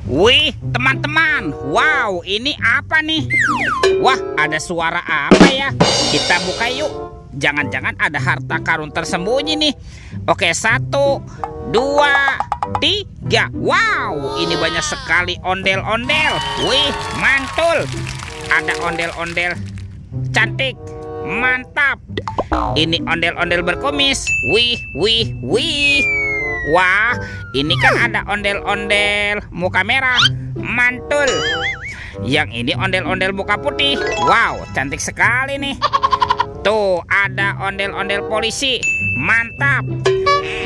Wih, teman-teman. Wow, ini apa nih? Wah, ada suara apa ya? Kita buka yuk. Jangan-jangan ada harta karun tersembunyi nih. Oke, 1, 2, 3. Wow, ini banyak sekali ondel-ondel. Wih, mantul. Ada ondel-ondel cantik. Mantap. Ini ondel-ondel berkumis. Wih, wih, wih. Wah, ini kan ada ondel-ondel muka merah. Mantul. Yang ini ondel-ondel muka putih. Wow, cantik sekali nih. Tuh, ada ondel-ondel polisi. Mantap.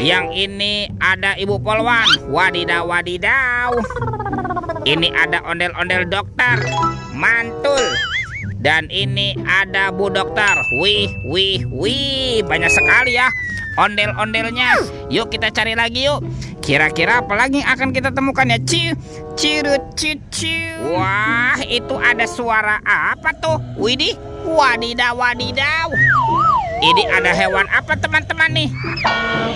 Yang ini ada ibu polwan. Wadidaw, wadidaw. Ini ada ondel-ondel dokter. Mantul. Dan ini ada bu dokter. Wih, wih, wih. Banyak sekali ya ondel-ondelnya. Yuk kita cari lagi yuk. Kira-kira apa lagi yang akan kita temukan ya? Cirut ciu. Wah, itu ada suara apa tuh? Widih, wadidaw, wadidaw. Ini ada hewan apa teman-teman nih?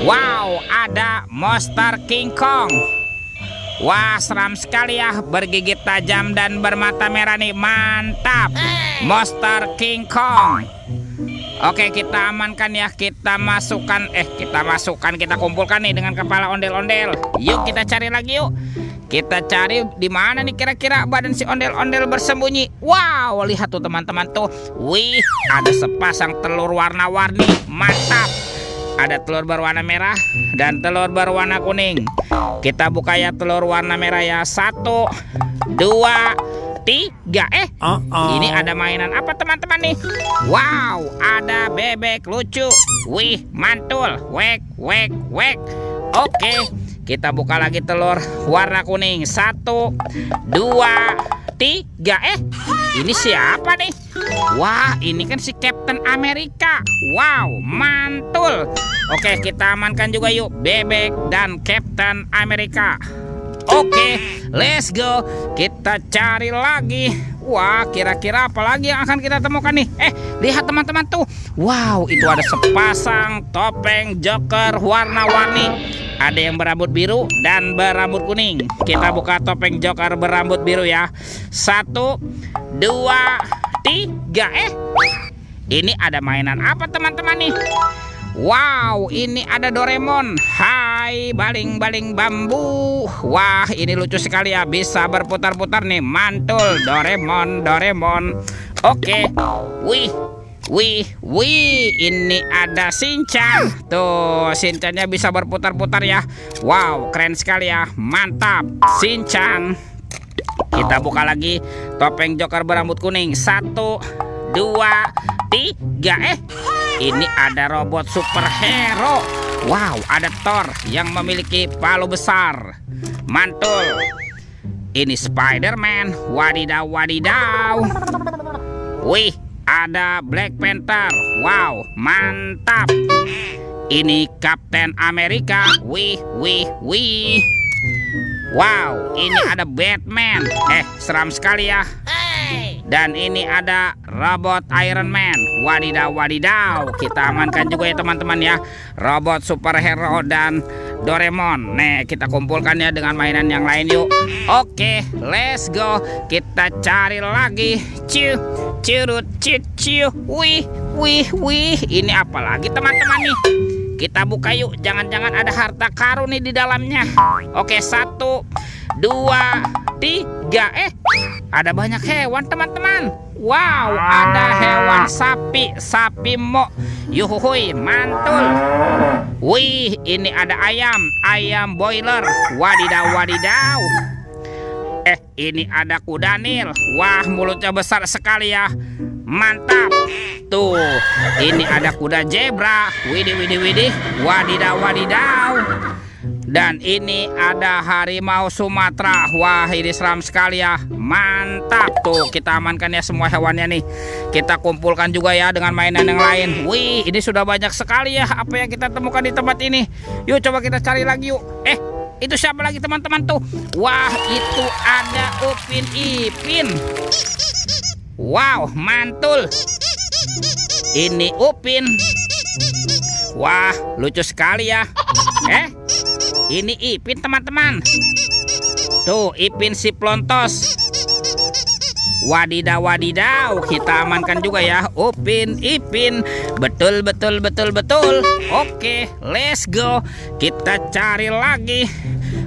Wow, ada monster King Kong. Wah, seram sekali ya, bergigit tajam dan bermata merah nih. Mantap. Monster King Kong. Oke, kita amankan ya. Kita kumpulkan nih dengan kepala ondel-ondel. Yuk kita cari lagi yuk. Kita cari di mana nih kira-kira badan si ondel-ondel bersembunyi. Wow, lihat tuh teman-teman tuh. Wih, ada sepasang telur warna-warni. Mantap. Ada telur berwarna merah dan telur berwarna kuning. Kita buka ya telur warna merah ya. 1, 2, 3. Ini ada mainan apa teman-teman nih? Wow, ada bebek lucu. Wih, mantul. Wek, wek, wek. Oke, kita buka lagi telur warna kuning. 1, 2, 3. Ini siapa nih? Wah, ini kan si Captain America. Wow, mantul. Oke, kita amankan juga yuk bebek dan Captain America. Oke, let's go. Kita cari lagi. Wah, kira-kira apa lagi yang akan kita temukan nih? Lihat teman-teman tuh. Wow, itu ada sepasang topeng Joker warna-warni. Ada yang berambut biru dan berambut kuning. Kita buka topeng Joker berambut biru ya. 1, 2, 3. Ini ada mainan apa teman-teman nih? Wow, ini ada Doraemon. Hai, baling-baling bambu. Wah, ini lucu sekali ya, bisa berputar-putar nih. Mantul, Doraemon, Doraemon. Oke. Wih, wih, wih. Ini ada Shinchan. Tuh, Shinchannya bisa berputar-putar ya. Wow, keren sekali ya. Mantap, Shinchan. Kita buka lagi topeng Joker berambut kuning. 1, 2, 3. Ini ada robot superhero. Wow, ada Thor yang memiliki palu besar. Mantul. Ini Spider-Man. Wadidaw, wadidaw. Wih, ada Black Panther. Wow, mantap. Ini Captain America. Wih, wih, wih. Wow, ini ada Batman. Seram sekali ya. Dan ini ada robot Iron Man. Wadidaw, wadidaw. Kita amankan juga ya teman-teman ya. Robot superhero dan Doraemon. Nih, kita kumpulkan ya dengan mainan yang lain yuk. Oke, let's go. Kita cari lagi. Ciu, cirut, ciu. Wih, wih, wih. Ini apa lagi teman-teman nih? Kita buka yuk. Jangan-jangan ada harta karun nih di dalamnya. Oke, 1, 2, 3. Ada banyak hewan teman-teman. Wow, ada hewan sapi mo. Yuhuhui, mantul. Wih, ini ada ayam boiler. Wadidaw, wadidaw. Ini ada kuda Nil. Wah, mulutnya besar sekali ya. Mantap. Tuh, ini ada kuda zebra. Widih, widih, widih. Wadidaw, wadidaw. Dan ini ada harimau Sumatera. Wah, ini seram sekali ya. Mantap. Tuh, kita amankan ya semua hewannya nih. Kita kumpulkan juga ya dengan mainan yang lain. Wih, ini sudah banyak sekali ya apa yang kita temukan di tempat ini. Yuk, coba kita cari lagi yuk. Itu siapa lagi teman-teman tuh? Wah, itu ada Upin Ipin. Wow, mantul. Ini Upin. Wah, lucu sekali ya. Ini Ipin teman-teman. Tuh Ipin si Plontos. Wadidaw, wadidaw, kita amankan juga ya Upin, Ipin. Betul. Oke, let's go. Kita cari lagi.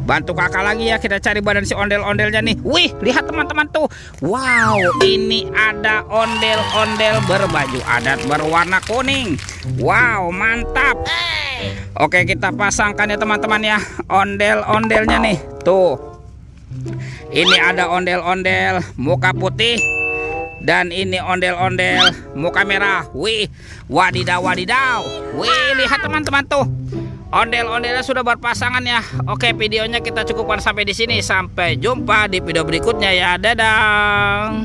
Bantu kakak lagi ya, kita cari badan si ondel-ondelnya nih. Wih, lihat teman-teman tuh. Wow, ini ada ondel-ondel berbaju adat berwarna kuning. Wow, mantap. Oke, kita pasangkan ya teman-teman ya, ondel-ondelnya nih. Tuh. Ini ada ondel-ondel muka putih dan ini ondel-ondel muka merah. Wih, wadidaw. Wih, lihat teman-teman tuh. Ondel-ondelnya sudah berpasangan ya. Oke, videonya kita cukupkan sampai di sini. Sampai jumpa di video berikutnya ya. Dadah.